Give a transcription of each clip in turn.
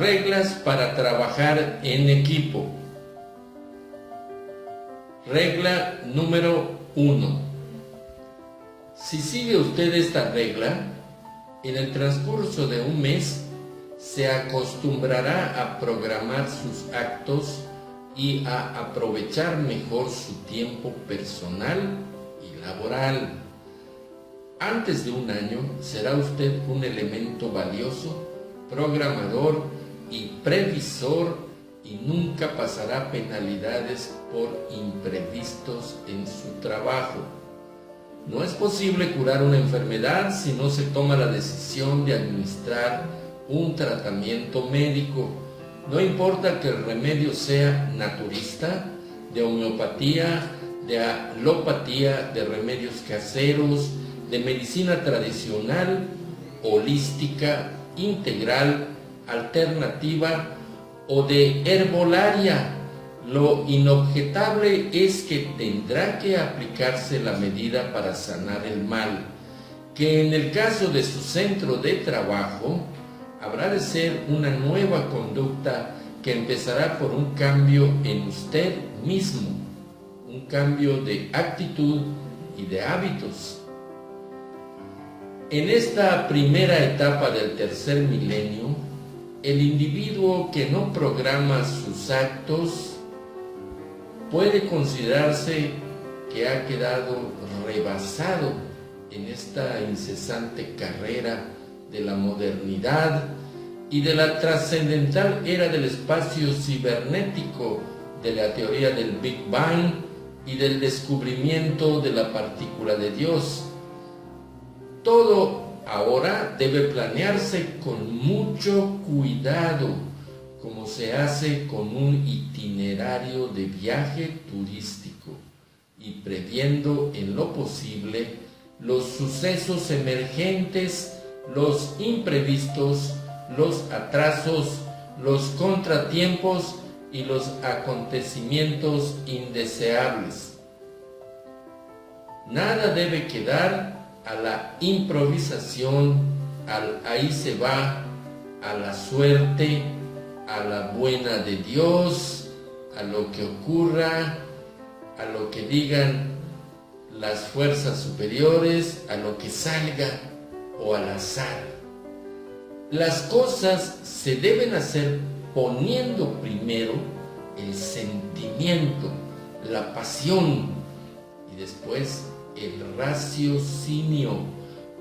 Reglas para trabajar en equipo. Regla número 1. Si sigue usted esta regla, en el transcurso de un mes se acostumbrará a programar sus actos y a aprovechar mejor su tiempo personal y laboral. Antes de un año será usted un elemento valioso, programador y previsor y nunca pasará penalidades por imprevistos en su trabajo. No es posible curar una enfermedad si no se toma la decisión de administrar un tratamiento médico. No importa que el remedio sea naturista, de homeopatía, de alopatía, de remedios caseros, de medicina tradicional, holística, integral, alternativa o de herbolaria. Lo inobjetable es que tendrá que aplicarse la medida para sanar el mal, que en el caso de su centro de trabajo habrá de ser una nueva conducta que empezará por un cambio en usted mismo, un cambio de actitud y de hábitos. En esta primera etapa del tercer milenio, el individuo que no programa sus actos puede considerarse que ha quedado rebasado en esta incesante carrera de la modernidad y de la trascendental era del espacio cibernético, de la teoría del Big Bang y del descubrimiento de la partícula de Dios. Todo ahora debe planearse con mucho cuidado, como se hace con un itinerario de viaje turístico, y previendo en lo posible los sucesos emergentes, los imprevistos, los atrasos, los contratiempos y los acontecimientos indeseables. Nada debe quedar a la improvisación, al ahí se va, a la suerte, a la buena de Dios, a lo que ocurra, a lo que digan las fuerzas superiores, a lo que salga o al azar. Las cosas se deben hacer poniendo primero el sentimiento, la pasión y después el raciocinio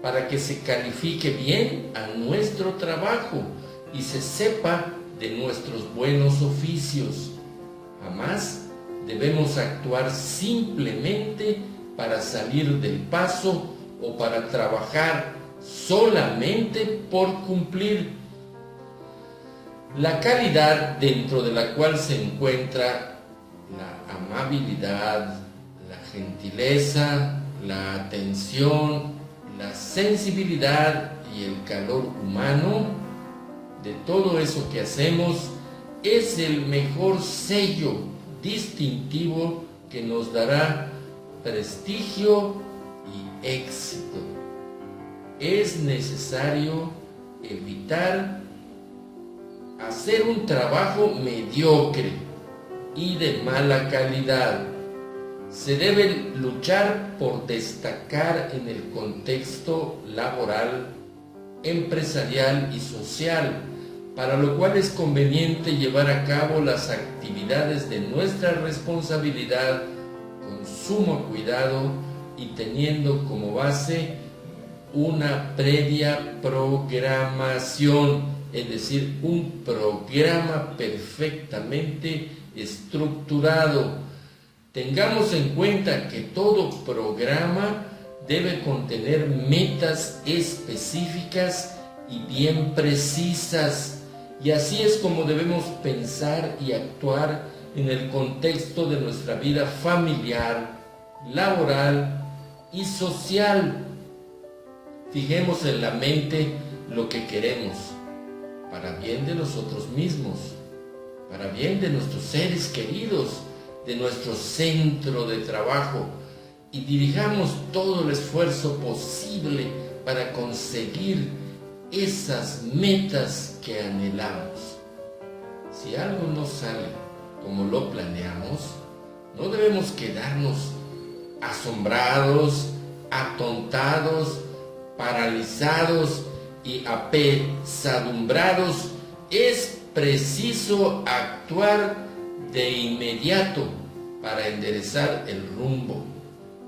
para que se califique bien a nuestro trabajo y se sepa de nuestros buenos oficios. Jamás debemos actuar simplemente para salir del paso o para trabajar solamente por cumplir. La calidad dentro de la cual se encuentra la amabilidad, la gentileza, la atención, la sensibilidad y el calor humano, de todo eso que hacemos, es el mejor sello distintivo que nos dará prestigio y éxito. Es necesario evitar hacer un trabajo mediocre y de mala calidad. Se debe luchar por destacar en el contexto laboral, empresarial y social, para lo cual es conveniente llevar a cabo las actividades de nuestra responsabilidad con sumo cuidado y teniendo como base una previa programación, es decir, un programa perfectamente estructurado. Tengamos en cuenta que todo programa debe contener metas específicas y bien precisas, y así es como debemos pensar y actuar en el contexto de nuestra vida familiar, laboral y social. Fijemos en la mente lo que queremos, para bien de nosotros mismos, para bien de nuestros seres queridos, de nuestro centro de trabajo, y dirijamos todo el esfuerzo posible para conseguir esas metas que anhelamos. Si algo no sale como lo planeamos, no debemos quedarnos asombrados, atontados, paralizados y apesadumbrados. Es preciso actuar de inmediato para enderezar el rumbo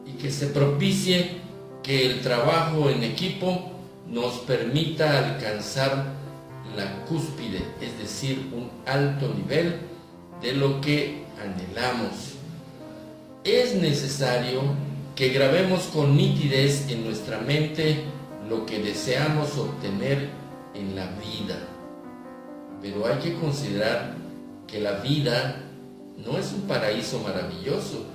y que se propicie que el trabajo en equipo nos permita alcanzar la cúspide, es decir, un alto nivel de lo que anhelamos. Es necesario que grabemos con nitidez en nuestra mente lo que deseamos obtener en la vida. Pero hay que considerar que la vida no es un paraíso maravilloso.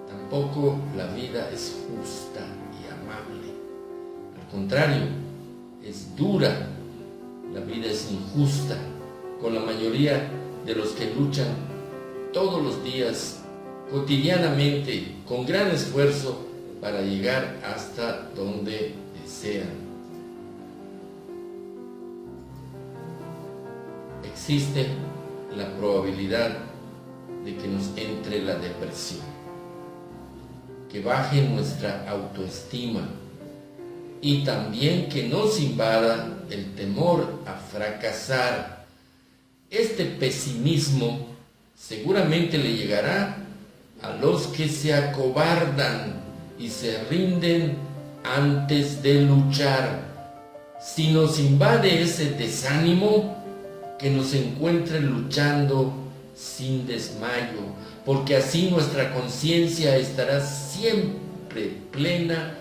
Tampoco la vida es justa y amable. Al contrario, es dura. La vida es injusta con la mayoría de los que luchan todos los días, cotidianamente, con gran esfuerzo para llegar hasta donde desean. Existe la probabilidad de que nos entre la depresión, que baje nuestra autoestima y también que nos invada el temor a fracasar. Este pesimismo seguramente le llegará a los que se acobardan y se rinden antes de luchar. Si nos invade ese desánimo, que nos encuentre luchando sin desmayo, porque así nuestra conciencia estará siempre plena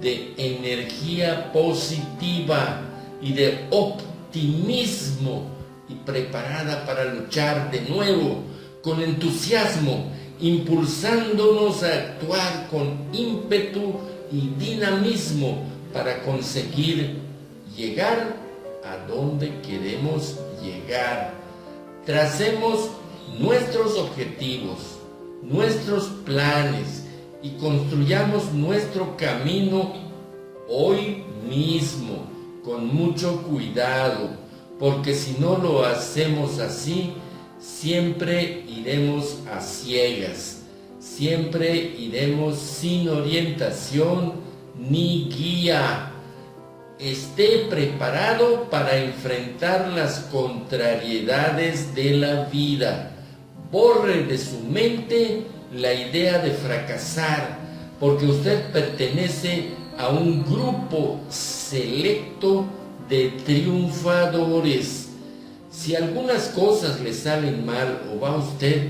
de energía positiva y de optimismo y preparada para luchar de nuevo con entusiasmo, impulsándonos a actuar con ímpetu y dinamismo para conseguir llegar a donde queremos llegar. Tracemos nuestros objetivos, nuestros planes y construyamos nuestro camino hoy mismo con mucho cuidado, porque si no lo hacemos así, siempre iremos a ciegas, siempre iremos sin orientación ni guía. Esté preparado para enfrentar las contrariedades de la vida. Borre de su mente la idea de fracasar, porque usted pertenece a un grupo selecto de triunfadores. Si algunas cosas le salen mal o va usted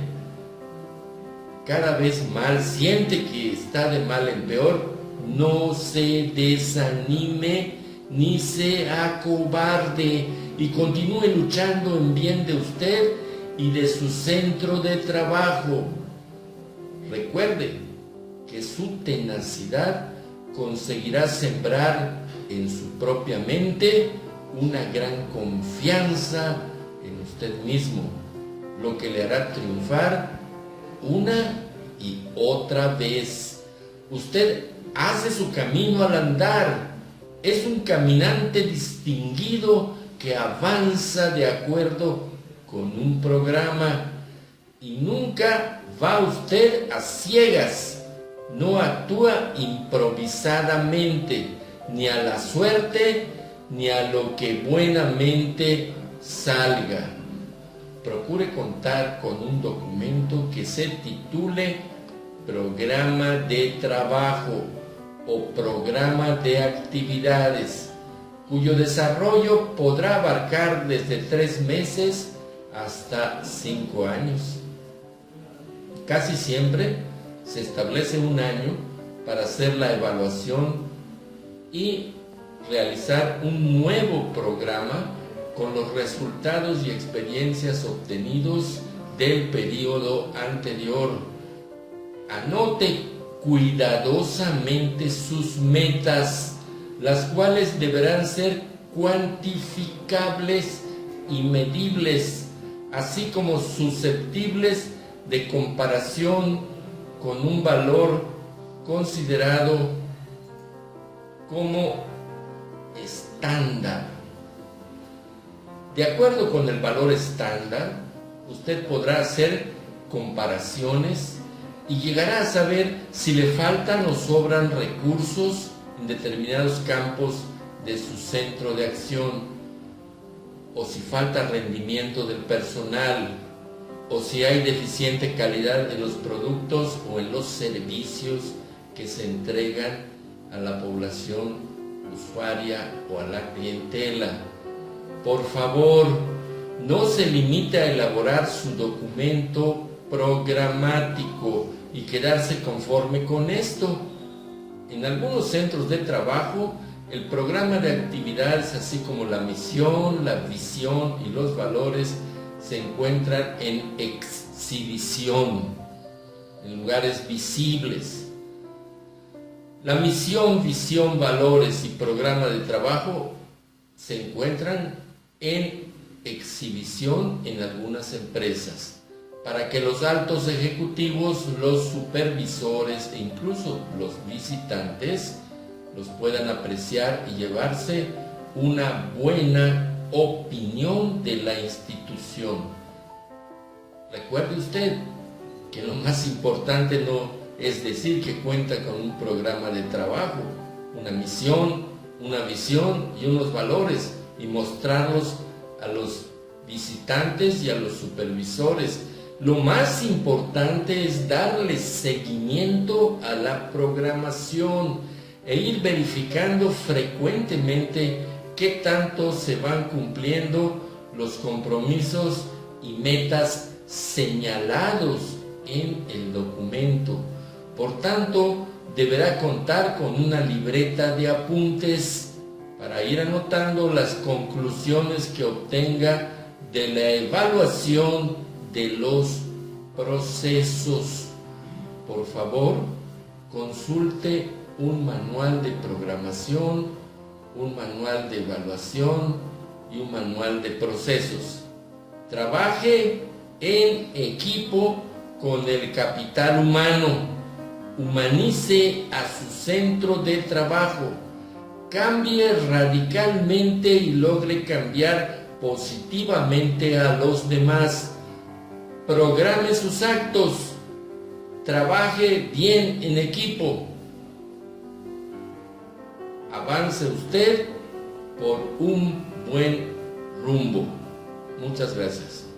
cada vez mal, siente que está de mal en peor, no se desanime ni se acobarde y continúe luchando en bien de usted y de su centro de trabajo. Recuerde que su tenacidad conseguirá sembrar en su propia mente una gran confianza en usted mismo, lo que le hará triunfar una y otra vez. Usted hace su camino al andar. Es un caminante distinguido que avanza de acuerdo con un programa y nunca va usted a ciegas. No actúa improvisadamente, ni a la suerte, ni a lo que buenamente salga. Procure contar con un documento que se titule Programa de Trabajo o Programa de Actividades, cuyo desarrollo podrá abarcar desde 3 meses hasta 5 años. Casi siempre se establece un año para hacer la evaluación y realizar un nuevo programa con los resultados y experiencias obtenidos del periodo anterior. Anote cuidadosamente sus metas, las cuales deberán ser cuantificables y medibles, así como susceptibles de comparación con un valor considerado como estándar. De acuerdo con el valor estándar, usted podrá hacer comparaciones y llegará a saber si le faltan o sobran recursos en determinados campos de su centro de acción, o si falta rendimiento del personal, o si hay deficiente calidad en los productos o en los servicios que se entregan a la población usuaria o a la clientela. Por favor, no se limite a elaborar su documento programático y quedarse conforme con esto. En algunos centros de trabajo, el programa de actividades, así como la misión, la visión y los valores, se encuentran en exhibición, en lugares visibles. La misión, visión, valores y programa de trabajo se encuentran en exhibición en algunas empresas, para que los altos ejecutivos, los supervisores e incluso los visitantes los puedan apreciar y llevarse una buena opinión de la institución. Recuerde usted que lo más importante no es decir que cuenta con un programa de trabajo, una misión, una visión y unos valores, y mostrarlos a los visitantes y a los supervisores. Lo más importante es darle seguimiento a la programación e ir verificando frecuentemente qué tanto se van cumpliendo los compromisos y metas señalados en el documento. Por tanto, deberá contar con una libreta de apuntes para ir anotando las conclusiones que obtenga de la evaluación de los procesos. Por favor, consulte un manual de programación, un manual de evaluación y un manual de procesos. Trabaje en equipo con el capital humano. Humanice a su centro de trabajo. Cambie radicalmente y logre cambiar positivamente a los demás. Programe sus actos. Trabaje bien en equipo. Avance usted por un buen rumbo. Muchas gracias.